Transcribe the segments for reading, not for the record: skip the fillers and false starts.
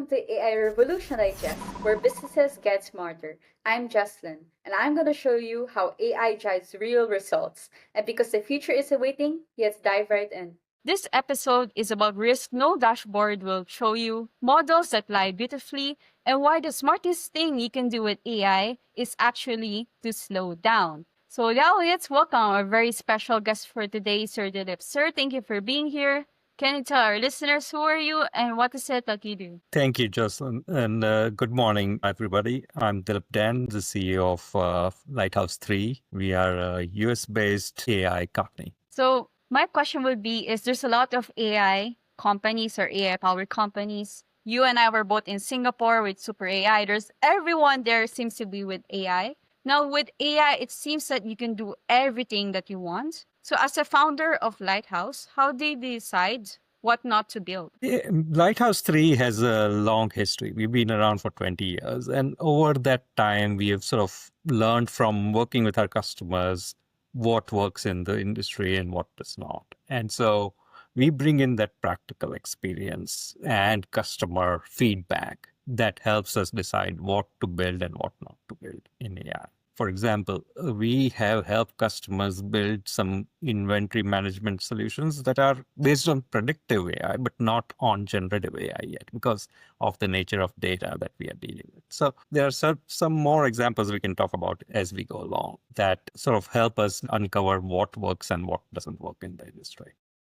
welcome to AI Revolution Digest, where businesses get smarter. I'm Jesslyn, and I'm going to show you how AI drives real results. And because the future is awaiting, let's dive right in. This episode is about risk no dashboard will show you, models that lie beautifully, and why the smartest thing you can do with AI is actually to slow down. So now let's welcome our very special guest for today, Sir Dilip. Sir, thank you for being here. Can you tell our listeners who are you and what is it that you do? Thank you, Jocelyn, and good morning, everybody. I'm Dilip Dand, the CEO of Lighthouse 3. We are a US-based AI company. So my question would be, is there's a lot of AI companies or AI-powered companies. You and I were both in Singapore with Super AI. There's everyone there seems to be with AI. Now with AI, it seems that you can do everything that you want. So as a founder of Lighthouse, how do you decide what not to build? Lighthouse 3 has a long history. We've been around for 20 years. And over that time, we have sort of learned from working with our customers what works in the industry and what does not. And so we bring in that practical experience and customer feedback that helps us decide what to build and what not to build in AI. For example, we have helped customers build some inventory management solutions that are based on predictive AI, but not on generative AI yet because of the nature of data that we are dealing with. So there are some more examples we can talk about as we go along that sort of help us uncover what works and what doesn't work in the industry.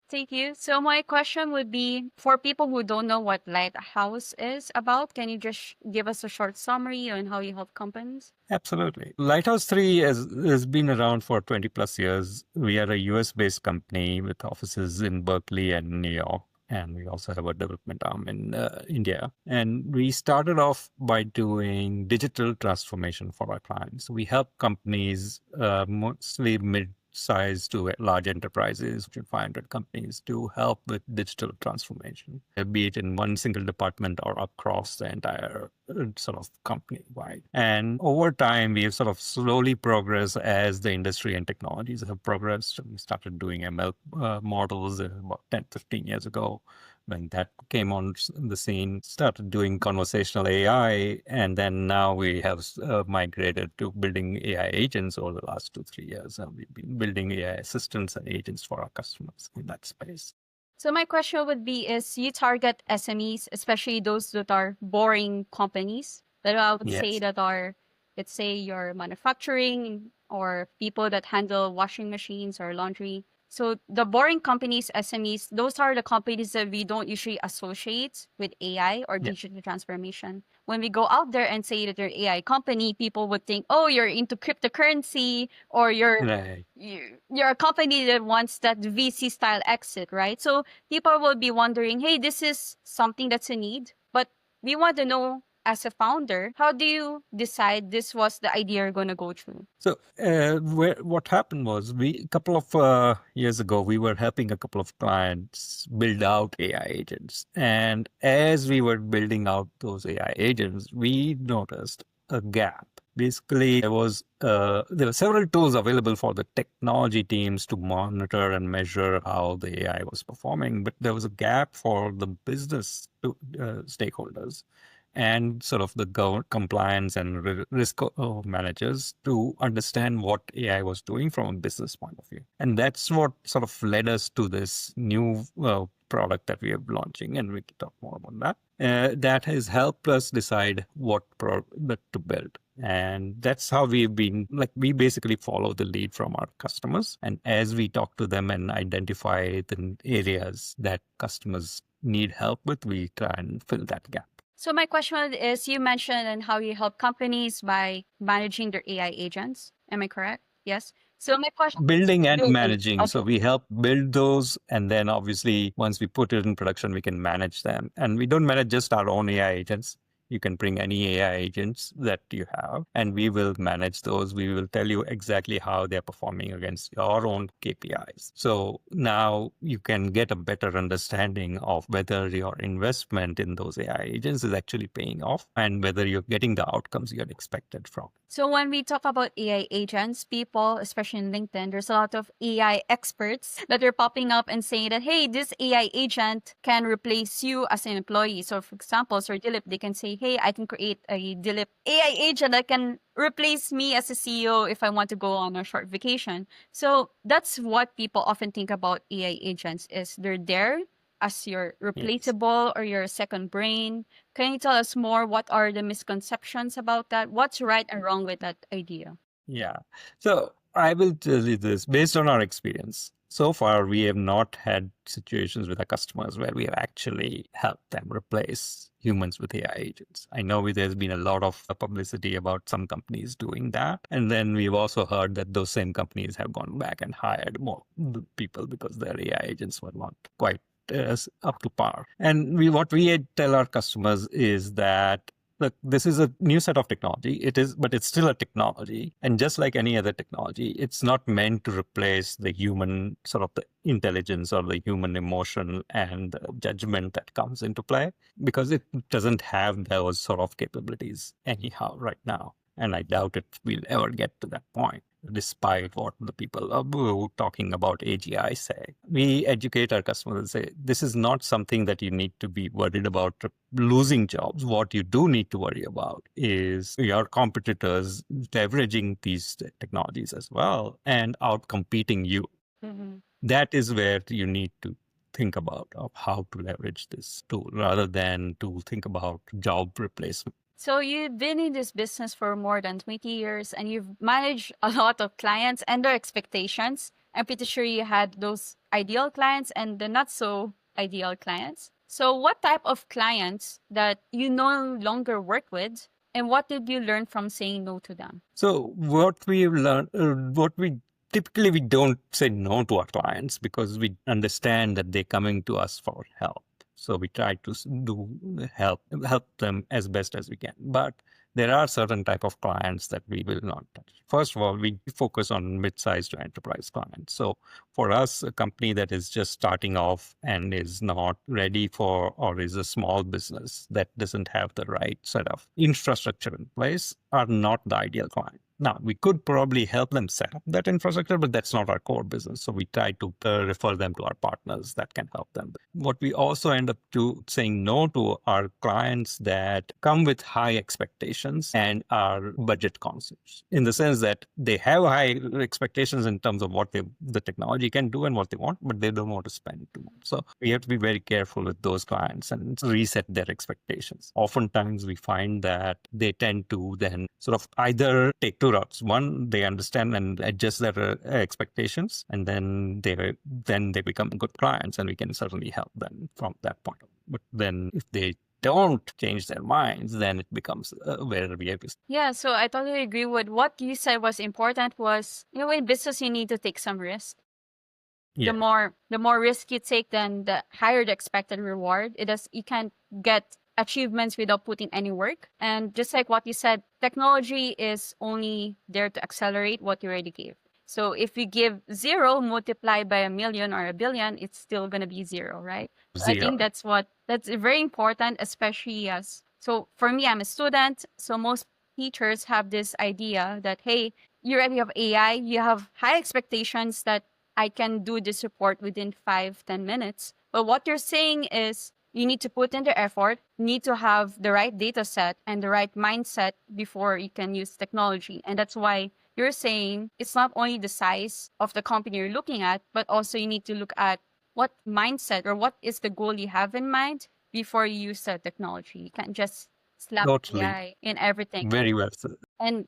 Thank you. So my question would be, for people who don't know what Lighthouse is about, can you just give us a short summary on how you help companies? Absolutely. Lighthouse 3 has been around for 20 plus years. We are a US-based company with offices in Berkeley and New York. And we also have a development arm in India. And we started off by doing digital transformation for our clients. We help companies, mostly mid-sized to large enterprises, 500 companies, to help with digital transformation, be it in one single department or across the entire sort of company-wide. And over time, we have sort of slowly progressed as the industry and technologies have progressed. We started doing ML models about 10, 15 years ago. When that came on the scene, started doing conversational AI, and then now we have migrated to building AI agents over the last 2-3 years. And we've been building AI assistants and agents for our customers in that space. So my question would be, is you target SMEs, especially those that are boring companies that I would say Yes. that are, let's say your manufacturing or people that handle washing machines or laundry. So the boring companies, SMEs, those are the companies that we don't usually associate with AI or Yeah. digital transformation. When we go out there and say that you're an AI company, people would think, oh, you're into cryptocurrency or Right. you're a company that wants that VC style exit, right? So people will be wondering, hey, this is something that's a need, but we want to know as a founder, how do you decide this was the idea you're going to go through? So what happened was a couple of years ago, we were helping a couple of clients build out AI agents. And as we were building out those AI agents, we noticed a gap. Basically, there were several tools available for the technology teams to monitor and measure how the AI was performing, but there was a gap for the business stakeholders and sort of the compliance and risk managers to understand what AI was doing from a business point of view. And that's what sort of led us to this new product that we are launching, and we can talk more about that. That has helped us decide what product to build. And that's how we've been, we basically follow the lead from our customers. And as we talk to them and identify the areas that customers need help with, we try and fill that gap. So my question is, you mentioned how you help companies by managing their AI agents. Am I correct? Yes. So my question, building and building. managing. Okay. So we help build those. And then obviously, once we put it in production, we can manage them. And we don't manage just our own AI agents. You can bring any AI agents that you have, and we will manage those. We will tell you exactly how they're performing against your own KPIs. So now you can get a better understanding of whether your investment in those AI agents is actually paying off and whether you're getting the outcomes you had expected from. So when we talk about AI agents, people, especially in LinkedIn, there's a lot of AI experts that are popping up and saying that, hey, this AI agent can replace you as an employee. So for example, Sir Dilip, they can say, hey, I can create a Dilip AI agent that can replace me as a CEO if I want to go on a short vacation. So that's what people often think about AI agents is they're there as your Yes. replaceable or your second brain. Can you tell us more? What are the misconceptions about that? What's right and wrong with that idea? Yeah. So I will tell you this based on our experience. So far, we have not had situations with our customers where we have actually helped them replace humans with AI agents. I know there's been a lot of publicity about some companies doing that. And then we've also heard that those same companies have gone back and hired more people because their AI agents were not quite up to par. And what we tell our customers is that look, this is a new set of technology. It is, but it's still a technology. And just like any other technology, it's not meant to replace the human sort of the intelligence or the human emotion and the judgment that comes into play because it doesn't have those sort of capabilities anyhow right now. And I doubt it will ever get to that point, despite what the people talking about AGI say. We educate our customers and say, this is not something that you need to be worried about losing jobs. What you do need to worry about is your competitors leveraging these technologies as well and outcompeting you. Mhm. That is where you need to think about of how to leverage this tool rather than to think about job replacement. So you've been in this business for more than 20 years and you've managed a lot of clients and their expectations. I'm pretty sure you had those ideal clients and the not so ideal clients. So what type of clients that you no longer work with and what did you learn from saying no to them? So what we've learned, what we typically we don't say no to our clients because we understand that they're coming to us for help. So we try to help them as best as we can. But there are certain type of clients that we will not touch. First of all, we focus on mid-sized to enterprise clients. So for us, a company that is just starting off and is not ready for, or is a small business that doesn't have the right set of infrastructure in place are not the ideal client. Now, we could probably help them set up that infrastructure, but that's not our core business. So we try to refer them to our partners that can help them. What we also end up saying no to are clients that come with high expectations and are budget conscious in the sense that they have high expectations in terms of what the technology can do and what they want, but they don't want to spend too much. So we have to be very careful with those clients and reset their expectations. Oftentimes we find that they tend to then sort of either take two routes. One, they understand and adjust their expectations, and then they become good clients, and we can certainly help them from that point. But then if they don't change their minds, then it becomes where we have to. Yeah, so I totally agree with what you said was important was, in business you need to take some risk. Yeah. The more risk you take, then the higher the expected reward. You can't get achievements without putting any work. And just like what you said, technology is only there to accelerate what you already gave. So if you give 0 multiplied by 1,000,000 or 1,000,000,000, it's still gonna be 0, right? So I think Zero. that's very important, especially so for me, I'm a student. So most teachers have this idea that, hey, you already have AI, you have high expectations that I can do this report within 5-10 minutes. But what you're saying is you need to put in the effort, need to have the right data set and the right mindset before you can use technology. And that's why you're saying it's not only the size of the company you're looking at, but also you need to look at what mindset or what is the goal you have in mind before you use the technology. You can't just slap Totally. AI in everything. Very well said. And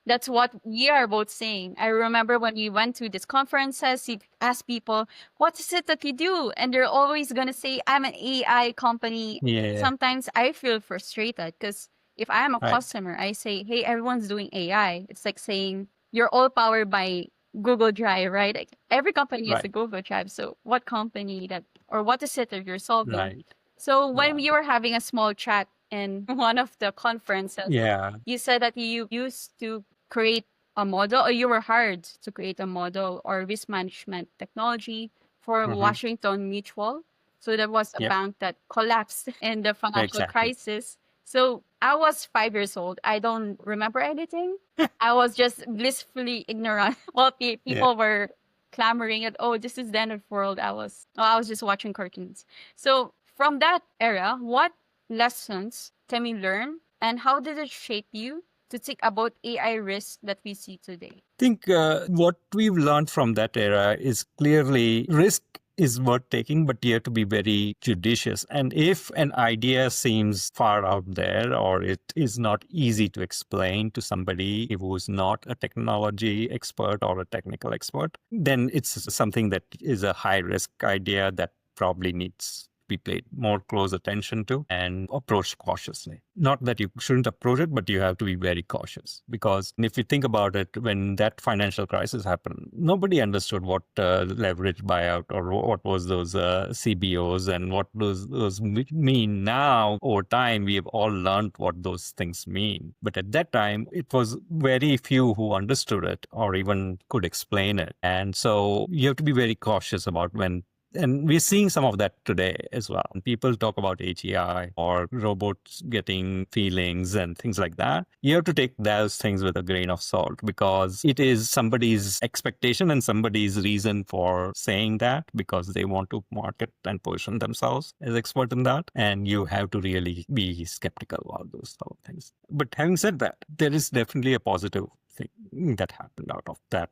that's what we are both saying. I remember when we went to these conferences, you ask people, what is it that you do? And they're always going to say, I'm an AI company. Yeah. Sometimes I feel frustrated because if I'm a Right. customer, I say, hey, everyone's doing AI. It's like saying, you're all powered by Google Drive, right? Like, every company has a Right. Google Drive. So what company or what is it that you're solving? Right. So when Yeah. we were having a small chat in one of the conferences. Yeah, You said that you used to create a model, or you were hired to create a model or risk management technology for hmm, Washington Mutual. So there was a yep, bank that collapsed in the financial exactly. crisis. So I was 5 years old. I don't remember anything. I was just blissfully ignorant while Yeah. people were clamoring at, oh, this is the end of the world. I was just watching cartoons. So from that era, what lessons can we learn, and how did it shape you to think about AI risks that we see today? Think what we've learned from that era is clearly risk is worth taking, but you have to be very judicious. And if an idea seems far out there or it is not easy to explain to somebody who is not a technology expert or a technical expert, then it's something that is a high risk idea that probably needs be paid more close attention to and approached cautiously. Not that you shouldn't approach it, but you have to be very cautious. Because if you think about it, when that financial crisis happened, nobody understood what leverage buyout or what was those CBOs and what those mean. Now, over time, we have all learned what those things mean. But at that time, it was very few who understood it or even could explain it. And so you have to be very cautious about when and we're seeing some of that today as well. People talk about AGI or robots getting feelings and things like that. You have to take those things with a grain of salt because it is somebody's expectation and somebody's reason for saying that because they want to market and position themselves as expert in that. And you have to really be skeptical about those sort of things. But having said that, there is definitely a positive thing that happened out of that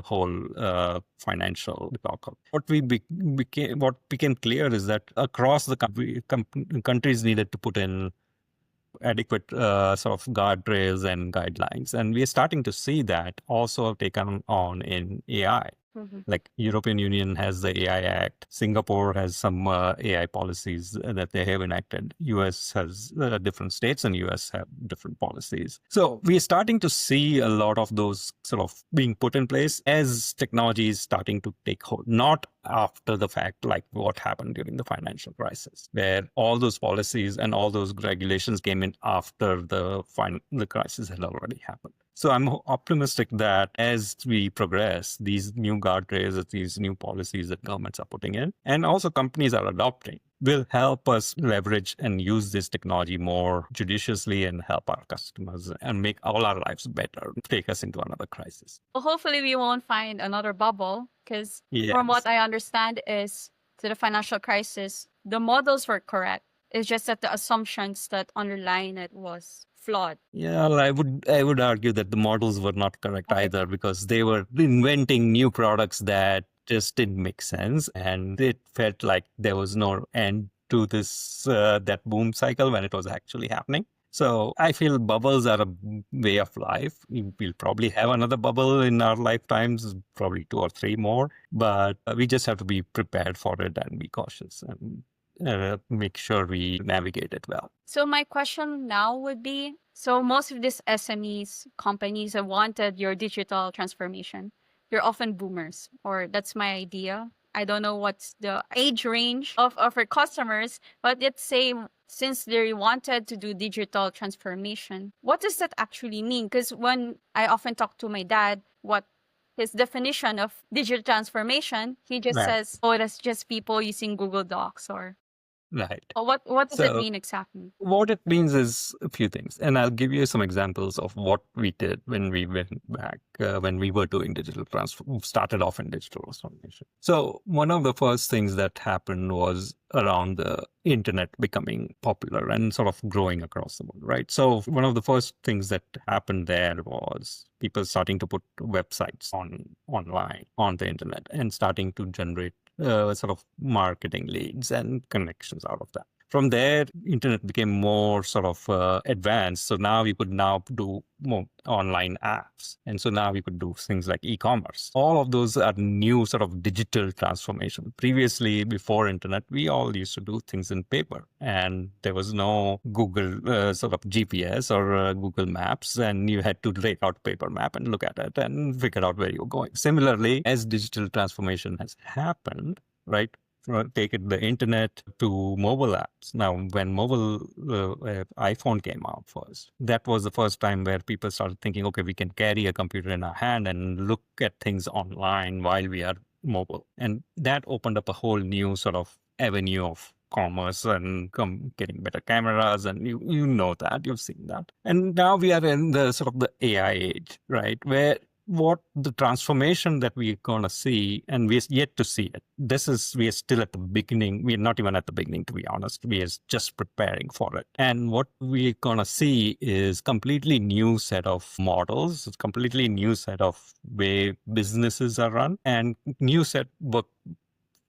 whole financial debacle. What became clear is that across the countries needed to put in adequate sort of guardrails and guidelines, and we are starting to see that also taken on in AI. Like European Union has the AI Act. Singapore has some AI policies that they have enacted. US has different states and US have different policies. So we are starting to see a lot of those sort of being put in place as technology is starting to take hold, not after the fact, like what happened during the financial crisis, where all those policies and all those regulations came in after the crisis had already happened. So I'm optimistic that as we progress, these new guardrails, these new policies that governments are putting in, and also companies are adopting, will help us leverage and use this technology more judiciously and help our customers and make all our lives better, take us into another crisis. Well, hopefully we won't find another bubble, because from what Yes. I understand is, to the financial crisis, the models were correct. It's just that the assumptions that underline it was flawed. Yeah, well, I would argue that the models were not correct either because they were inventing new products that just didn't make sense, and it felt like there was no end to this that boom cycle when it was actually happening. So I feel bubbles are a way of life. We'll probably have another bubble in our lifetimes, probably 2 or 3 more, but we just have to be prepared for it and be cautious and make sure we navigate it well. So my question now would be, so most of these SMEs companies have wanted your digital transformation. You're often boomers, or that's my idea. I don't know what's the age range of our customers, but let's say since they wanted to do digital transformation, what does that actually mean? Because when I often talk to my dad, what his definition of digital transformation, he just Right. says, oh, that's just people using Google Docs, or Right. what does it So mean exactly? what it means is a few things, and I'll give you some examples of what we did when we went back, when we were doing started off in digital transformation. So one of the first things that happened was around the internet becoming popular and sort of growing across the world, right? So one of the first things that happened there was people starting to put websites online on the internet and starting to generate sort of marketing leads and connections out of that. From there, internet became more sort of advanced. So now we could now do more online apps. And so now we could do things like e-commerce. All of those are new sort of digital transformation. Previously, before internet, we all used to do things in paper. And there was no Google sort of GPS or Google Maps. And you had to take out paper map and look at it and figure out where you're going. Similarly, as digital transformation has happened, right? take it the internet to mobile apps. Now, when mobile iPhone came out first, that was the first time where people started thinking, okay, we can carry a computer in our hand and look at things online while we are mobile. And that opened up a whole new sort of avenue of commerce and getting better cameras, and you know that, you've seen that. And now we are in the sort of the AI age, right, where what the transformation that we're going to see, and we're yet to see it. We are still at the beginning. We're not even at the beginning, to be honest. We are just preparing for it. And what we're going to see is completely new set of models, completely new set of way businesses are run, and new set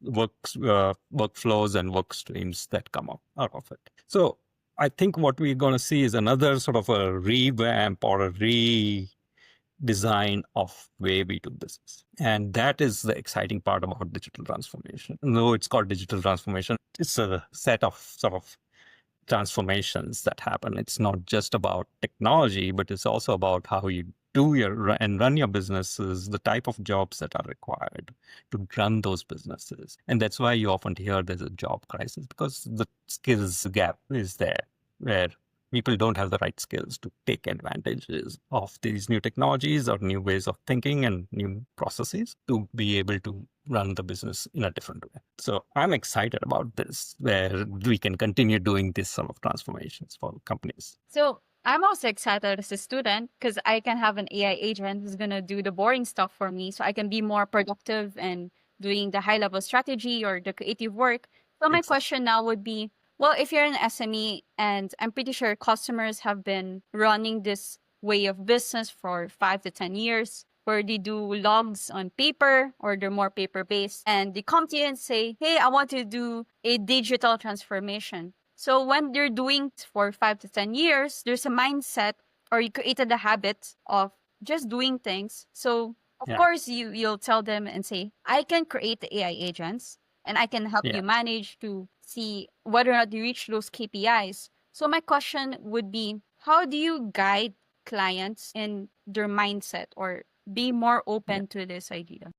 workflows and work streams that come up out of it. So I think what we're going to see is another sort of a revamp or a redesign of way we do business. And that is the exciting part about digital transformation. Though it's called digital transformation, it's a set of sort of transformations that happen. It's not just about technology, but it's also about how you do and run your businesses, the type of jobs that are required to run those businesses. And that's why you often hear there's a job crisis, because the skills gap is there, where people don't have the right skills to take advantages of these new technologies or new ways of thinking and new processes to be able to run the business in a different way. So I'm excited about this, where we can continue doing this sort of transformations for companies. So I'm also excited as a student because I can have an AI agent who's going to do the boring stuff for me so I can be more productive and doing the high level strategy or the creative work. So my question now would be, well, if you're an SME, and I'm pretty sure customers have been running this way of business for 5 to 10 years, where they do logs on paper or they're more paper based, and they come to you and say, hey, I want to do a digital transformation. So when they're doing it for 5 to 10 years, there's a mindset, or you created a habit of just doing things. So of course you'll tell them and say, I can create the AI agents and I can help you manage to see whether or not you reach those KPIs. So my question would be, how do you guide clients in their mindset or be more open to this idea?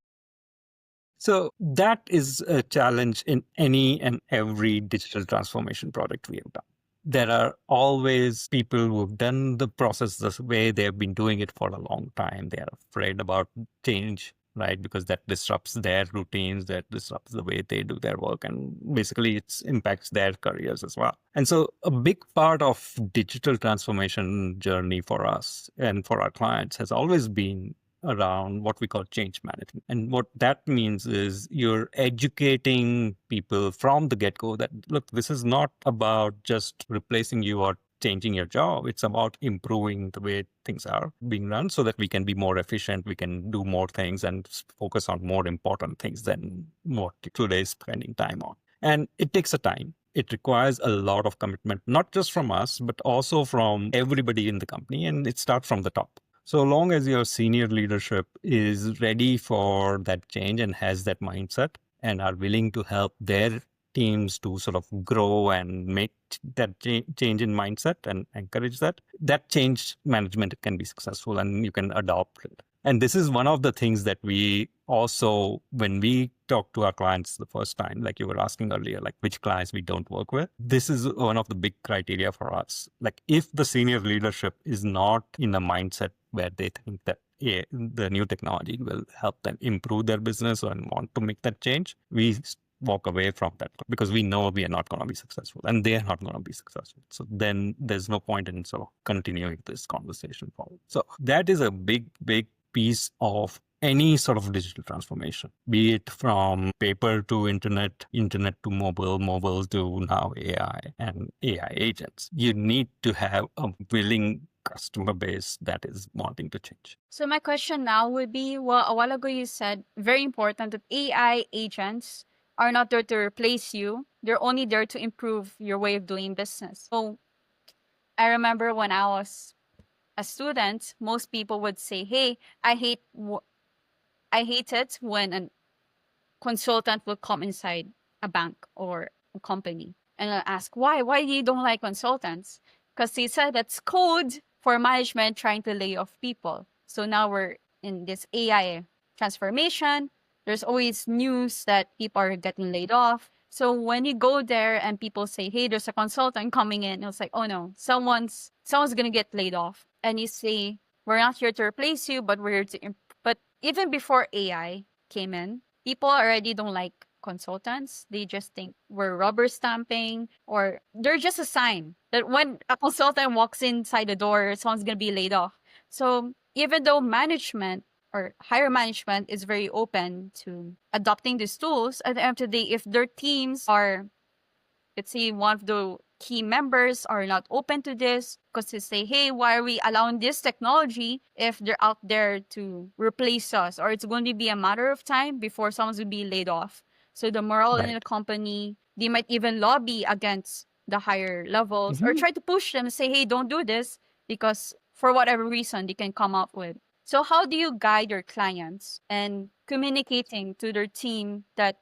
So that is a challenge in any and every digital transformation project we have done. There are always people who've done the process the way they've been doing it for a long time. They are afraid about change, right? Because that disrupts their routines, that disrupts the way they do their work, and basically it impacts their careers as well. And so a big part of digital transformation journey for us and for our clients has always been around what we call change management. And what that means is you're educating people from the get-go that, look, this is not about just replacing you or changing your job. It's about improving the way things are being run so that we can be more efficient, we can do more things and focus on more important things than what today is spending time on. And it takes a time. It requires a lot of commitment, not just from us, but also from everybody in the company. And it starts from the top. So long as your senior leadership is ready for that change and has that mindset and are willing to help their teams to sort of grow and make that change in mindset and encourage that change management can be successful and you can adopt it. And this is one of the things that we also, when we talk to our clients the first time, like you were asking earlier, like which clients we don't work with, this is one of the big criteria for us. Like if the senior leadership is not in a mindset where they think that the new technology will help them improve their business and want to make that change, we walk away from that because we know we are not going to be successful and they are not going to be successful. So then there's no point in sort of continuing this conversation forward. So that is a big piece of any sort of digital transformation, be it from paper to internet, internet to mobile to now AI and AI agents. You need to have a willing customer base that is wanting to change. So my question now would be, well, a while ago you said, very important, that AI agents are not there to replace you. They're only there to improve your way of doing business. So I remember when I was a student, most people would say, hey, I hate it when a consultant will come inside a bank or a company. And I'll ask, why? Why you don't like consultants? Because they said that's code for management trying to lay off people. So now we're in this AI transformation. There's always news that people are getting laid off. So when you go there and people say, "Hey, there's a consultant coming in," it's like, "Oh no, someone's gonna get laid off," and you say, "We're not here to replace you, but we're here to." But even before AI came in, people already don't like consultants. They just think we're rubber stamping, or they're just a sign that when a consultant walks inside the door, someone's gonna be laid off. So even though management or higher management is very open to adopting these tools, at the end of the day, if their teams are, let's say, one of the key members are not open to this because they say, "Hey, why are we allowing this technology if they're out there to replace us, or it's going to be a matter of time before someone's going to be laid off." So the morale in the Right. company, they might even lobby against the higher levels or Mhm. try to push them and say, "Hey, don't do this," because for whatever reason they can come up with. So how do you guide your clients and communicating to their team that,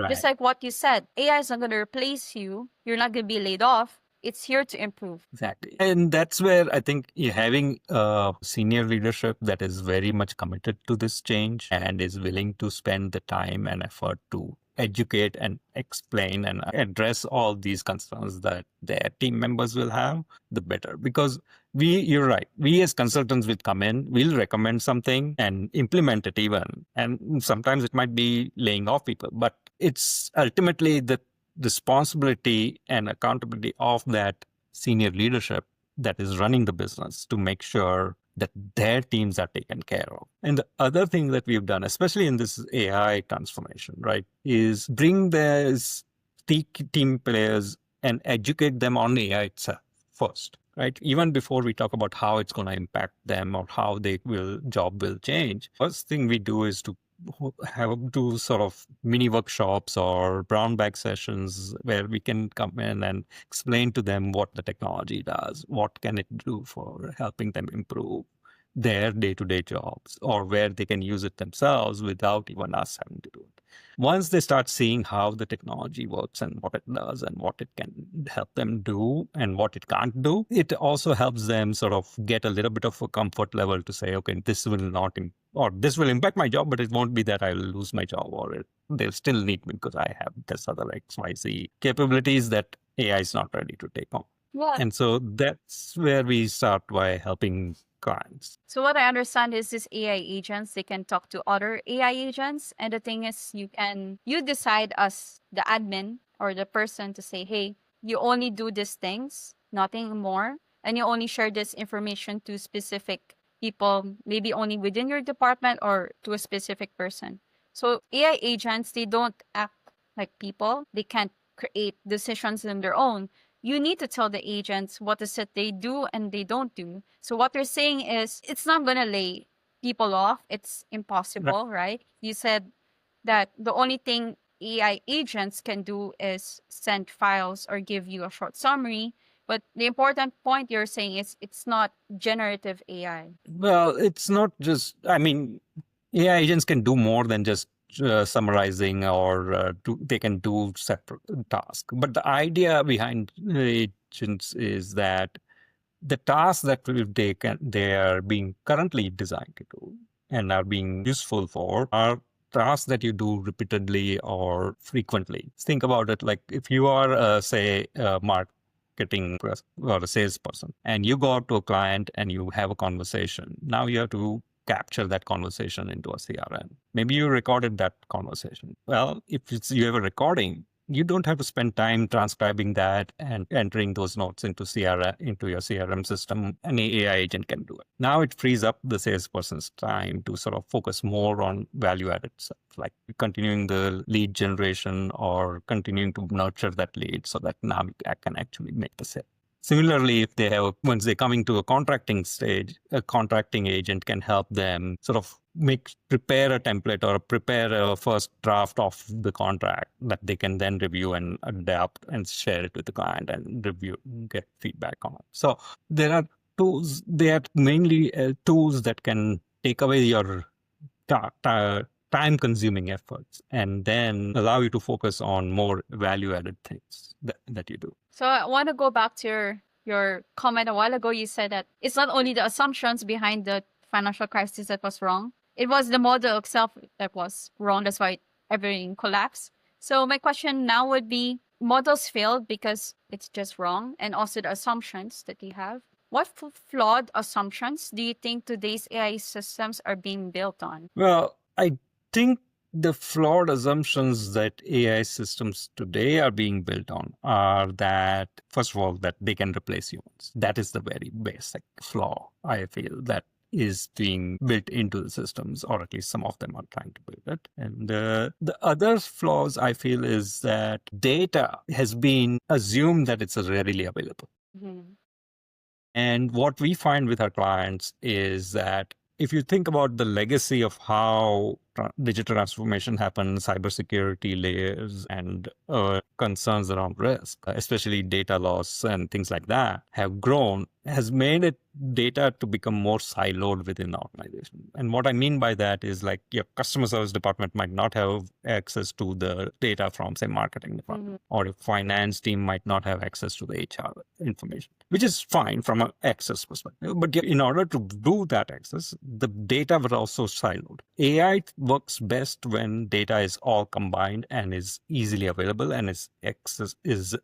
just Right. like what you said, AI is not going to replace you. You're not going to be laid off. It's here to improve. Exactly. And that's where I think having senior leadership that is very much committed to this change and is willing to spend the time and effort to educate and explain and address all these concerns that their team members will have, the better. Because you're right, we as consultants will come in, we'll recommend something and implement it even. And sometimes it might be laying off people, but it's ultimately the responsibility and accountability of that senior leadership that is running the business to make sure that their teams are taken care of. And the other thing that we've done, especially in this AI transformation, right, is bring these team players and educate them on AI itself first, right? Even before we talk about how it's going to impact them or how job will change. First thing we do is to have do sort of mini workshops or brown bag sessions where we can come in and explain to them what the technology does, what can it do for helping them improve their day-to-day jobs, or where they can use it themselves without even us having to do it. Once they start seeing how the technology works and what it does and what it can help them do and what it can't do, it also helps them sort of get a little bit of a comfort level to say, okay, this will not or this will impact my job, but it won't be that I will lose my job, or they'll still need me because I have this other XYZ capabilities that AI is not ready to take on. Well, And so that's where we start by helping clients. so what I understand is these AI agents, they can talk to other AI agents. And the thing is, you decide as the admin or the person to say, "Hey, you only do these things, nothing more. And you only share this information to specific people, maybe only within your department or to a specific person." So AI agents, they don't act like people. They can't create decisions on their own. You need to tell the agents what is it they do and they don't do. So what they're saying is it's not going to lay people off. It's Right. impossible, right? You said that the only thing AI agents can do is send files or give you a short summary. But the important point you're saying is it's not generative AI. Well, it's not just, I mean, AI agents can do more than just summarizing or they can do separate tasks. But the idea behind agents is that the tasks that they are being currently designed to do and are being useful for are tasks that you do repeatedly or frequently. Think about it like if you are, say, a marketing or a salesperson and you go out to a client and you have a conversation. Now you have to capture that conversation into a CRM. Maybe you recorded that conversation. Well, if you have a recording, you don't have to spend time transcribing that and entering those notes into your CRM system. Any AI agent can do it. Now it frees up the salesperson's time to sort of focus more on value added stuff, like continuing the lead generation or continuing to nurture that lead so that now I can actually make the sale. Similarly, if once they're coming to a contracting stage, a contracting agent can help them sort of prepare a template or prepare a first draft of the contract that they can then review and adapt and share it with the client and get feedback on it. So there are tools, they are mainly tools that can take away your time consuming efforts and then allow you to focus on more value added things that you do. So I want to go back to your comment a while ago. You said that it's not only the assumptions behind the financial crisis that was wrong, It was the model itself that was wrong. That's why everything collapsed. So my question now would be, models failed because it's just wrong, and also the assumptions that you have. What flawed assumptions do you think today's AI systems are being built on? Well, I think the flawed assumptions that AI systems today are being built on are that, first of all, that they can replace humans. That is the very basic flaw, I feel, that is being built into the systems, or at least some of them are trying to build it. And the other flaws I feel is that data has been assumed that it's readily available. Mhm. And what we find with our clients is that if you think about the legacy of how digital transformation happens, cybersecurity layers and concerns around risk, especially data loss and things like that, have grown, has made it data to become more siloed within the organization. And what I mean by that is, like, your customer service department might not have access to the data from, say, marketing department, or your finance team might not have access to the HR information, which is fine from an access perspective. But in order to do that access, the data was also siloed. AI works best when data is all combined and is easily available, and its access is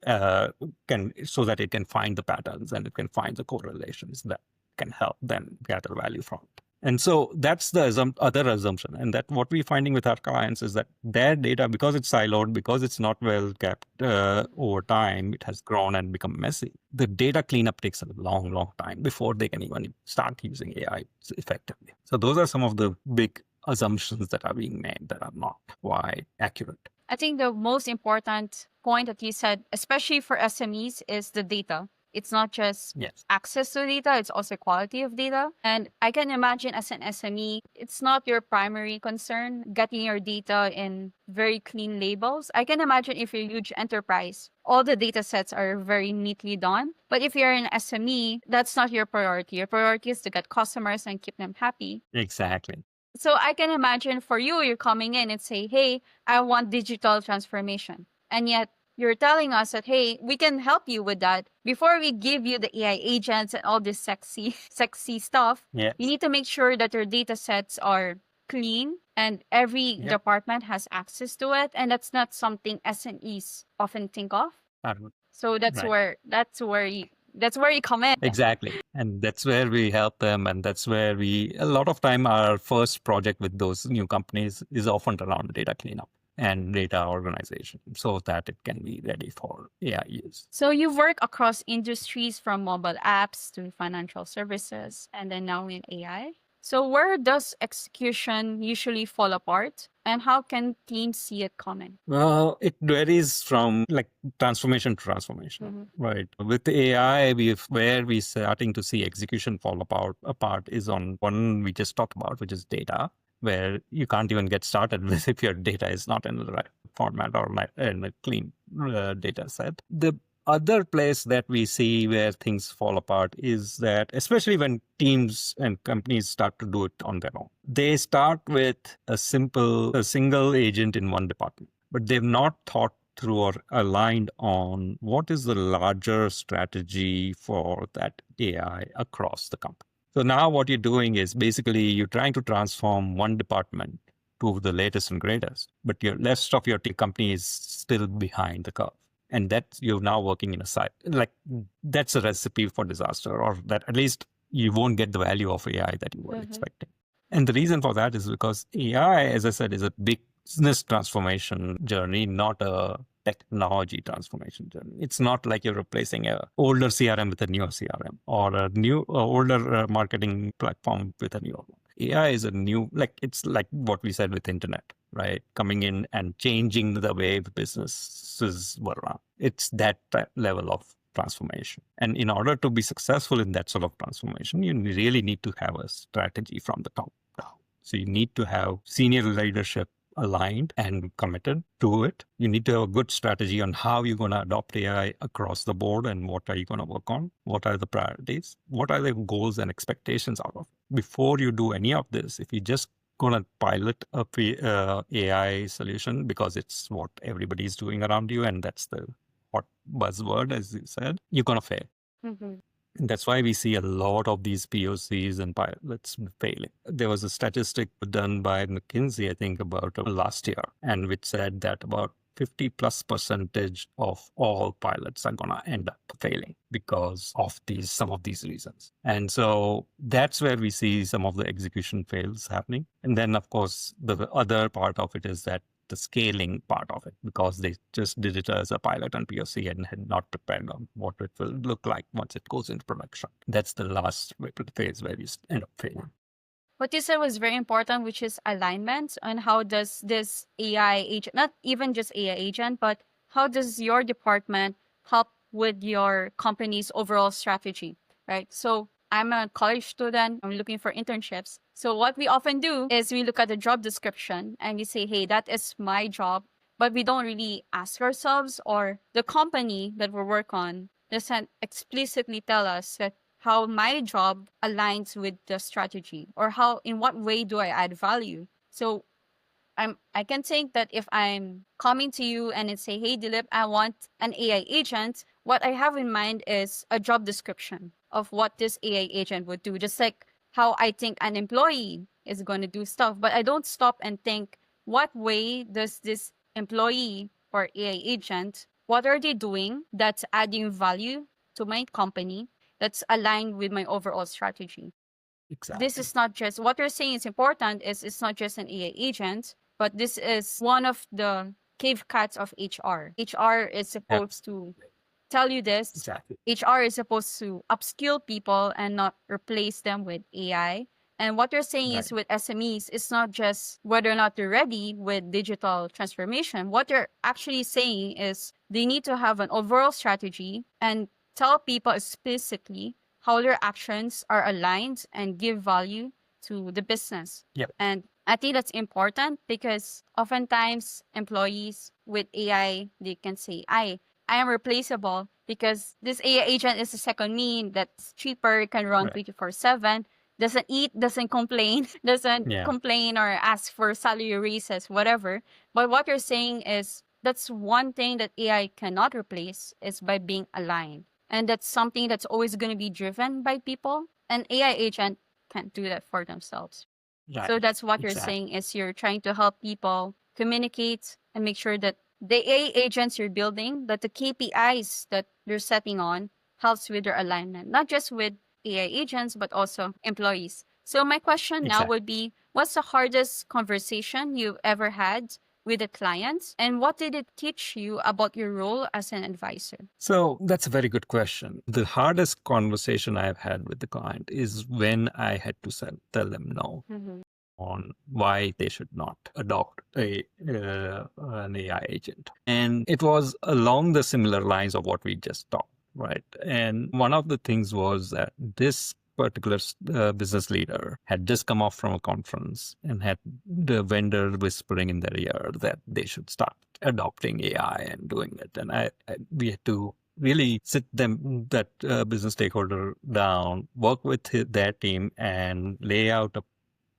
can, so that it can find the patterns and it can find the correlations that can help them gather value from it. And so that's the other assumption. And that what we're finding with our clients is that their data, because it's siloed, because it's not well kept over time, it has grown and become messy. The data cleanup takes a long, long time before they can even start using AI effectively. So those are some of the big assumptions that are being made that are not quite accurate. I think the most important point that you said, especially for SMEs, is the data. It's not just Yes. access to data, it's also quality of data. And I can imagine as an SME, it's not your primary concern getting your data in very clean labels. I can imagine if you're a huge enterprise, all the data sets are very neatly done. But if you're an SME, that's not your priority. Your priority is to get customers and keep them happy. Exactly. So I can imagine for you, you're coming in and say, hey, I want digital transformation. And yet you're telling us that, hey, we can help you with that. Before we give you the AI agents and all this sexy stuff, Yes. you need to make sure that your data sets are clean and every Yep. department has access to it. And that's not something SMEs often think of. So that's Right. where you come in. Exactly. And that's where we help them. And that's where a lot of time, our first project with those new companies is often around data cleanup and data organization so that it can be ready for AI use. So you work across industries from mobile apps to financial services and then now in AI. So where does execution usually fall apart and how can teams see it coming? Well, it varies from like transformation to transformation, right? With AI, where we're starting to see execution fall apart is on one we just talked about, which is data, where you can't even get started with if your data is not in the right format or in a clean data set. The other place that we see where things fall apart is that, especially when teams and companies start to do it on their own, they start with a single agent in one department, but they've not thought through or aligned on what is the larger strategy for that AI across the company. So now what you're doing is basically you're trying to transform one department to the latest and greatest, but your rest of your company is still behind the curve. And that you're now working in a side, like that's a recipe for disaster, or that at least you won't get the value of AI that you were expecting. And the reason for that is because AI, as I said, is a big business transformation journey, not a technology transformation journey. It's not like you're replacing a older CRM with a newer CRM or a new older marketing platform with a newer one. AI is a new, like it's like what we said with internet, right? Coming in and changing the way the businesses were run. It's that level of transformation. And in order to be successful in that sort of transformation, you really need to have a strategy from the top down. So you need to have senior leadership aligned and committed to it. You need to have a good strategy on how you're going to adopt AI across the board and what are you going to work on? What are the priorities? What are the goals and expectations out of it? Before you do any of this, if you just going to pilot a AI solution because it's what everybody's doing around you and that's the hot buzzword, as you said, you're going to fail. And that's why we see a lot of these POCs and pilots failing. There was a statistic done by McKinsey, I think, about last year, and which said that about 50 plus percentage of all pilots are going to end up failing because of some of these reasons. And so that's where we see some of the execution fails happening. And then, of course, the other part of it is that the scaling part of it, because they just did it as a pilot and POC and had not prepared on what it will look like once it goes into production. That's the last phase where you end up failing. What you said was very important, which is alignment on how does this AI agent, not even just AI agent, but how does your department help with your company's overall strategy, right? So I'm a college student. I'm looking for internships. So what we often do is we look at the job description and we say, hey, that is my job. But we don't really ask ourselves, or the company that we work on doesn't explicitly tell us that how my job aligns with the strategy, or how, in what way do I add value. So I can think that if I'm coming to you and say, hey, Dilip, I want an AI agent, what I have in mind is a job description of what this AI agent would do, just like how I think an employee is going to do stuff. But I don't stop and think, what way does this employee or AI agent, what are they doing that's adding value to my company, that's aligned with my overall strategy? Exactly. This is not just what you're saying is important, is it's not just an AI agent, but this is one of the cave cats of HR. HR is supposed to tell you this. Exactly. HR is supposed to upskill people and not replace them with AI. And what you're saying is with SMEs, it's not just whether or not they're ready with digital transformation. What you're actually saying is they need to have an overall strategy and tell people explicitly how their actions are aligned and give value to the business. Yep. And I think that's important because oftentimes employees with AI, they can say, I am replaceable because this AI agent is a second me that's cheaper, can run 24/7, doesn't eat, doesn't complain, doesn't complain or ask for salary raises, whatever. But what you're saying is that's one thing that AI cannot replace, is by being aligned. And that's something that's always going to be driven by people. An AI agent can't do that for themselves. Right. So that's what you're saying, is you're trying to help people communicate and make sure that the AI agents you're building, that the KPIs that they're setting on helps with their alignment, not just with AI agents, but also employees. So my question now would be, what's the hardest conversation you've ever had with a client, and what did it teach you about your role as an advisor? So that's a very good question. The hardest conversation I've had with the client is when I had to tell them no on why they should not adopt an AI agent. And it was along the similar lines of what we just talked, right? And one of the things was that this particular business leader had just come off from a conference and had the vendor whispering in their ear that they should start adopting AI and doing it. And we had to really sit that business stakeholder down, work with their team, and lay out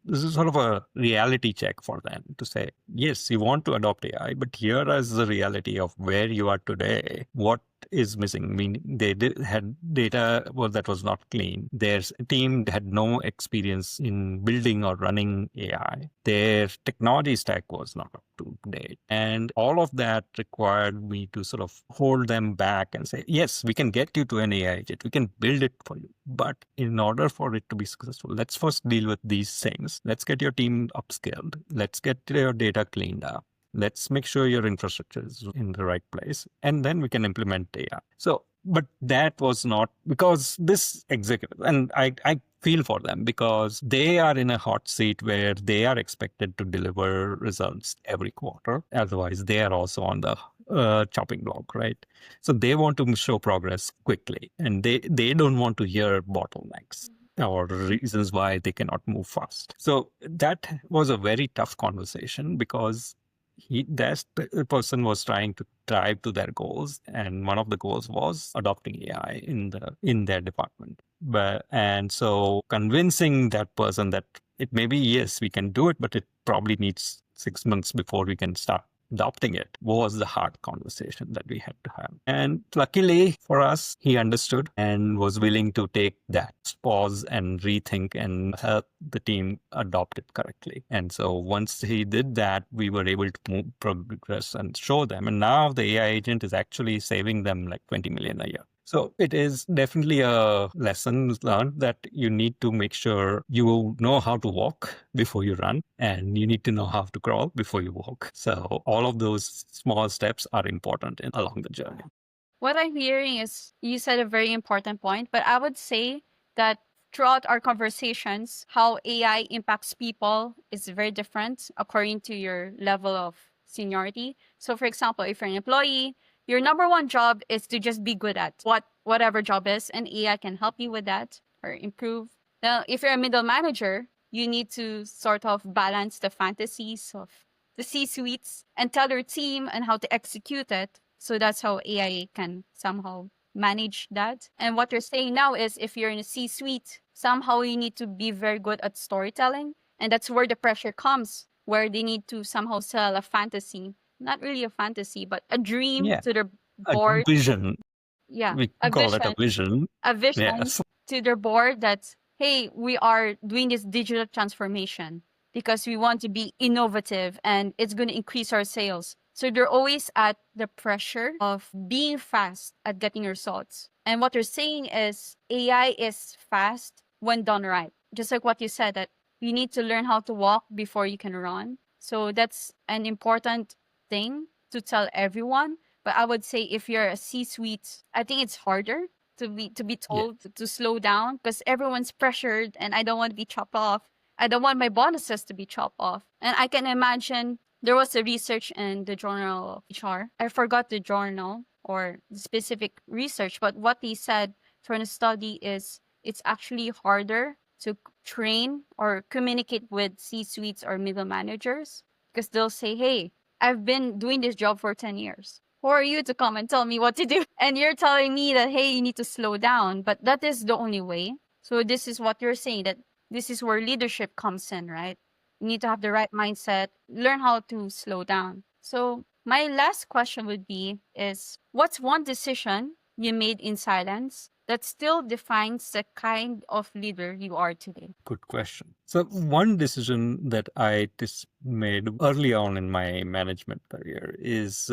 this is sort of a reality check for them to say, yes, you want to adopt AI, but here is the reality of where you are today. What is missing? I mean, they had data that was not clean. Their team had no experience in building or running AI. Their technology stack was not up to date. And all of that required me to sort of hold them back and say, yes, we can get you to an AI agent. We can build it for you. But in order for it to be successful, let's first deal with these things. Let's get your team upskilled. Let's get your data cleaned up. Let's make sure your infrastructure is in the right place, and then we can implement AI. So, but that was not because this executive, and I feel for them because they are in a hot seat where they are expected to deliver results every quarter. Otherwise, they are also on the chopping block, right? So they want to show progress quickly, and they don't want to hear bottlenecks or reasons why they cannot move fast. So that was a very tough conversation because that person was trying to drive to their goals, and one of the goals was adopting AI in their department. And so convincing that person that it may be, yes, we can do it, but it probably needs 6 months before we can start adopting it was the hard conversation that we had to have. And luckily for us, he understood and was willing to take that pause and rethink and help the team adopt it correctly. And so once he did that, we were able to progress and show them. And now the AI agent is actually saving them like 20 million a year. So it is definitely a lesson learned that you need to make sure you know how to walk before you run, and you need to know how to crawl before you walk. So all of those small steps are important along the journey. What I'm hearing is you said a very important point, but I would say that throughout our conversations, how AI impacts people is very different according to your level of seniority. So, for example, if you're an employee, your number one job is to just be good at whatever job is, and AI can help you with that or improve. Now, if you're a middle manager, you need to sort of balance the fantasies of the C-suites and tell your team and how to execute it. So that's how AI can somehow manage that. And what you're saying now is if you're in a C-suite, somehow you need to be very good at storytelling. And that's where the pressure comes, where they need to somehow sell a fantasy, not really a fantasy, but a dream to their A board. vision. Yeah, We a call it a vision. vision. A vision Yes. to their board that, hey, we are doing this digital transformation because we want to be innovative and it's going to increase our sales. So they're always at the pressure of being fast at getting results. And what they're saying is AI is fast when done right. Just like what you said, that you need to learn how to walk before you can run. So that's an important thing to tell everyone. But I would say if you're a C-suite, I think it's harder to be told to slow down because everyone's pressured and I don't want to be chopped off. I don't want my bonuses to be chopped off. And I can imagine there was a research in the journal of HR. I forgot the journal or the specific research, but what they said from the study is it's actually harder to train or communicate with C-suites or middle managers because they'll say, hey, I've been doing this job for 10 years. Who are you to come and tell me what to do? And you're telling me that, hey, you need to slow down. But that is the only way. So this is what you're saying, that this is where leadership comes in, right? You need to have the right mindset, learn how to slow down. So my last question would be is what's one decision you made in silence that still defines the kind of leader you are today? Good question. So one decision that I made early on in my management career is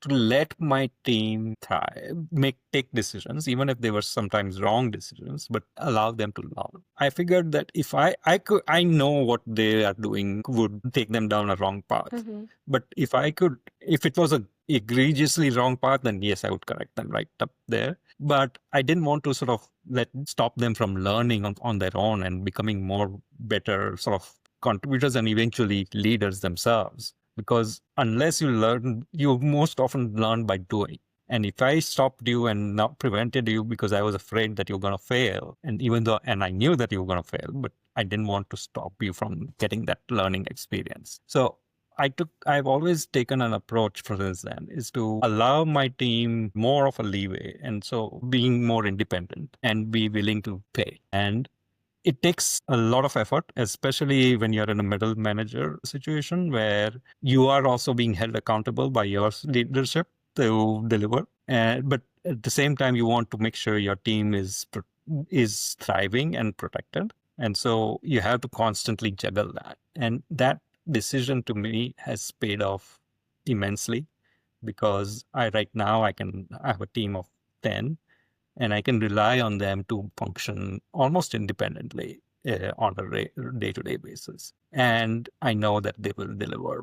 to let my team thrive, take decisions, even if they were sometimes wrong decisions, but allow them to learn. I figured that if I know what they are doing would take them down a wrong path. Mm-hmm. But if it was a egregiously wrong path, then yes, I would correct them right up there. But I didn't want to sort of stop them from learning on their own and becoming more better sort of contributors and eventually leaders themselves. Because unless you learn, you most often learn by doing. And if I stopped you and not prevented you because I was afraid that you're going to fail, and I knew that you were going to fail, but I didn't want to stop you from getting that learning experience. So I've always taken an approach for this then is to allow my team more of a leeway. And so being more independent and be willing to play. And it takes a lot of effort, especially when you're in a middle manager situation where you are also being held accountable by your leadership to deliver. But at the same time, you want to make sure your team is thriving and protected. And so you have to constantly juggle that. And that decision to me has paid off immensely because right now I have a team of 10 and I can rely on them to function almost independently on a day-to-day basis. And I know that they will deliver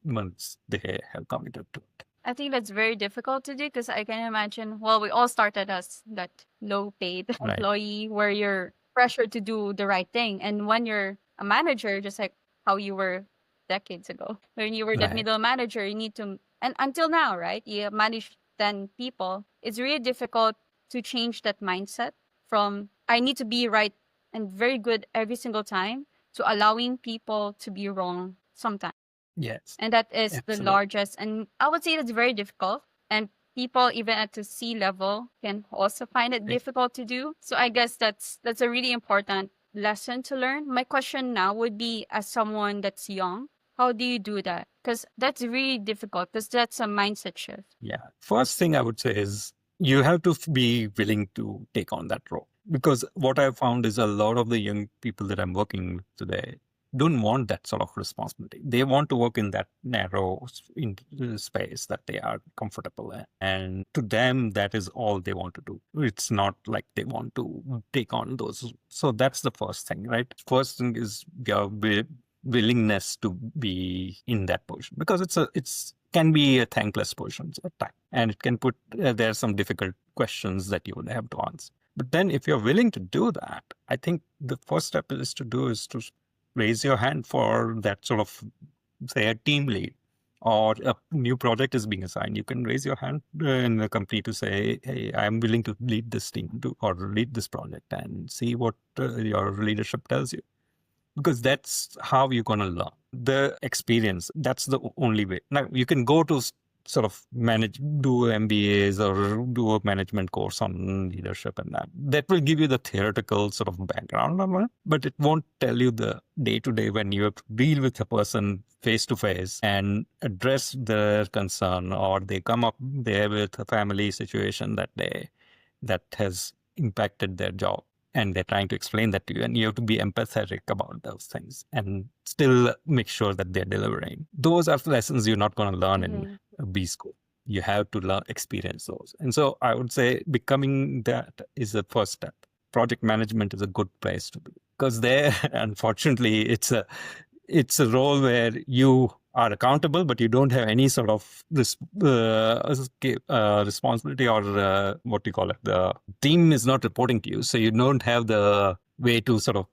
once they have committed to it. I think that's very difficult to do because I can imagine, well, we all started as that low paid employee where you're pressured to do the right thing. And when you're a manager, just like how you were decades ago, when you were that middle manager, you need to, and until now, right? You manage 10 people. It's really difficult to change that mindset from I need to be right and very good every single time to allowing people to be wrong sometimes. Yes. And that is the largest. And I would say that's very difficult. And people even at the C level can also find it difficult to do. So I guess that's a really important lesson to learn. My question now would be as someone that's young How do you do that? Because that's really difficult because that's a mindset shift. Yeah. First thing I would say is you have to be willing to take on that role. Because what I've found is a lot of the young people that I'm working with today don't want that sort of responsibility. They want to work in that narrow space that they are comfortable in. And to them, that is all they want to do. It's not like they want to take on those. So that's the first thing, right? First thing is your willingness to be in that position, because it's can be a thankless position at time, and it can put there are some difficult questions that you would have to answer. But then if you're willing to do that, I think the first step is to raise your hand for that sort of, say, a team lead, or a new project is being assigned. You can raise your hand in the company to say, hey, I'm willing to lead this team or lead this project, and see what your leadership tells you. Because that's how you're going to learn. The experience, that's the only way. Now, you can go to sort of do MBAs or do a management course on leadership, and that will give you the theoretical sort of background on it, but it won't tell you the day-to-day when you have to deal with a person face-to-face and address their concern, or they come up there with a family situation that has impacted their job, and they're trying to explain that to you, and you have to be empathetic about those things and still make sure that they're delivering. Those are lessons you're not going to learn in B school. You have to experience those. And so I would say becoming that is the first step. Project management is a good place to be, because there, unfortunately, it's a role where you are accountable, but you don't have any sort of responsibility, or what do you call it? The team is not reporting to you, so you don't have the way to sort of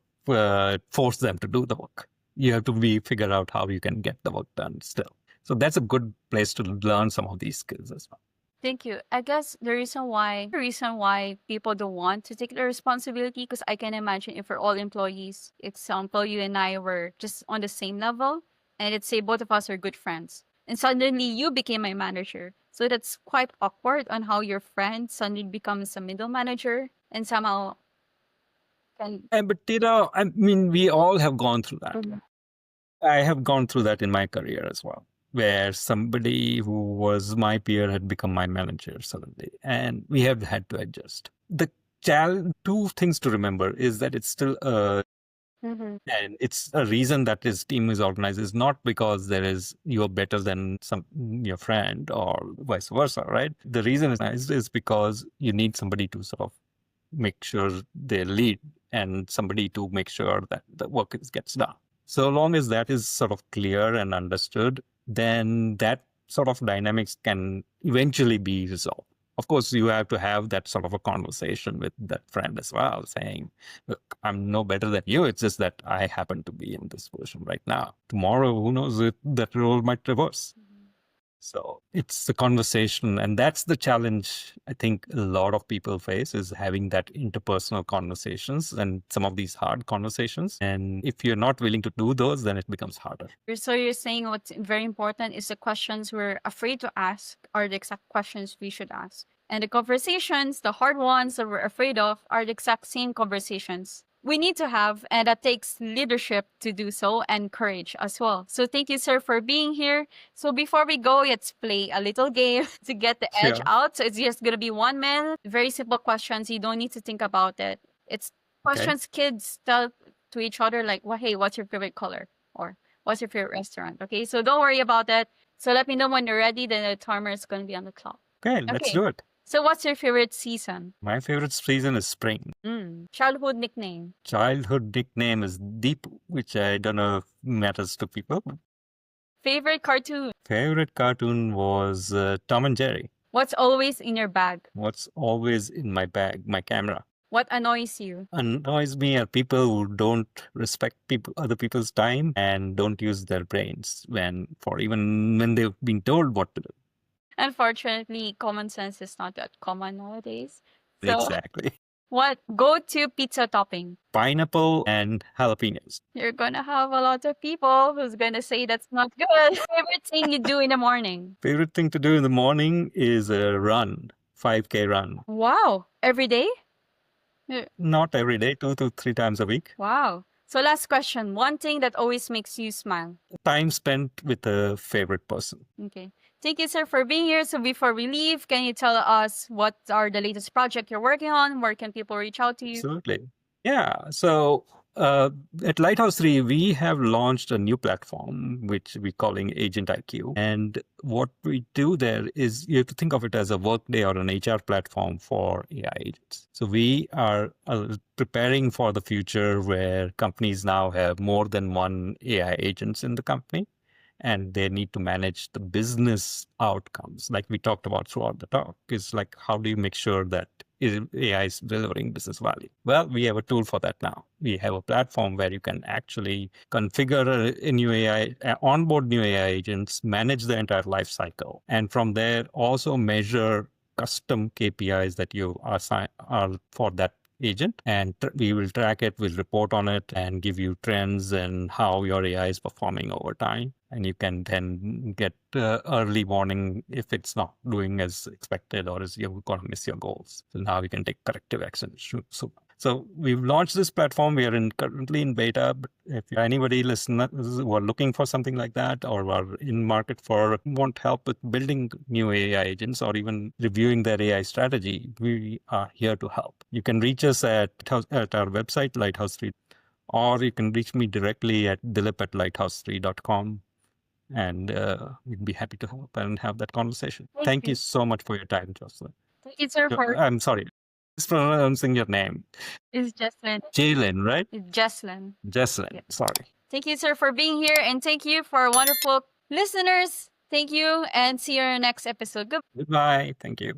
force them to do the work. You have to figure out how you can get the work done still. So that's a good place to learn some of these skills as well. Thank you. I guess the reason why people don't want to take the responsibility, because I can imagine if we're all employees, example, you and I were just on the same level, and let's say both of us are good friends, and suddenly you became my manager. So that's quite awkward on how your friend suddenly becomes a middle manager and somehow can. But I mean, we all have gone through that. I have gone through that in my career as well, where somebody who was my peer had become my manager suddenly, and we have had to adjust. The two things to remember is that it's still and it's a reason that his team is organized is not because you're better than your friend or vice versa, right? The reason is because you need somebody to sort of make sure they lead, and somebody to make sure that the work gets done. So long as that is sort of clear and understood, then that sort of dynamics can eventually be resolved. Of course, you have to have that sort of a conversation with that friend as well, saying, look, I'm no better than you. It's just that I happen to be in this position right now. Tomorrow, who knows, that role might reverse. So it's the conversation, and that's the challenge I think a lot of people face, is having that interpersonal conversations and some of these hard conversations. And if you're not willing to do those, then it becomes harder. So you're saying what's very important is the questions we're afraid to ask are the exact questions we should ask. And the conversations, the hard ones that we're afraid of, are the exact same conversations we need to have, and that takes leadership to do so, and courage as well. So thank you, sir, for being here. So before we go, let's play a little game to get the edge out. So it's just going to be 1 minute. Very simple questions. You don't need to think about it. It's questions kids tell to each other, like, well, hey, what's your favorite color? Or what's your favorite restaurant? Okay, so don't worry about that. So let me know when you're ready. Then the timer is going to be on the clock. Okay, let's do it. So what's your favorite season? My favorite season is spring. Childhood nickname? Childhood nickname is Deepu, which I don't know if matters to people. Favorite cartoon? Favorite cartoon was Tom and Jerry. What's always in your bag? What's always in my bag? My camera. What annoys you? Annoys me are people who don't respect other people's time and don't use their brains even when they've been told what to do. Unfortunately, common sense is not that common nowadays. So, exactly. What go-to pizza topping? Pineapple and jalapenos. You're gonna have a lot of people who's gonna say that's not good. Favorite thing you do in the morning? Favorite thing to do in the morning is a run, 5K run. Wow, every day? Not every day, 2 to 3 times a week. Wow. So last question, one thing that always makes you smile. Time spent with a favorite person. Okay. Thank you, sir, for being here. So before we leave, can you tell us what are the latest project you're working on? Where can people reach out to you? Absolutely. Yeah. So at Lighthouse 3, we have launched a new platform, which we're calling Agent IQ. And what we do there is you have to think of it as a Workday or an HR platform for AI agents. So we are preparing for the future where companies now have more than one AI agents in the company, and they need to manage the business outcomes. Like we talked about throughout the talk, is like, how do you make sure that AI is delivering business value? Well, we have a tool for that now. We have a platform where you can actually configure a new AI, onboard new AI agents, manage the entire life cycle, and from there also measure custom KPIs that you are for that agent, and we will track it, we'll report on it, and give you trends and how your AI is performing over time. And you can then get early warning if it's not doing as expected or as you're going to miss your goals. So now you can take corrective action. So we've launched this platform. We are currently in beta. But if anybody listeners who are looking for something like that or are in market want help with building new AI agents or even reviewing their AI strategy, we are here to help. You can reach us at our website, Lighthouse 3, or you can reach me directly at dilip@lighthouse3.com. And we'd be happy to help and have that conversation. Thank you so much for your time, Jocelyn. Thank you, sir, for... I'm sorry, mispronouncing your name. It's Jesslyn. Jalen, right? It's Jesslyn. Jesslyn, Yep. sorry. Thank you, sir, for being here. And thank you for our wonderful listeners. Thank you and see you in our next episode. Goodbye. Goodbye. Thank you.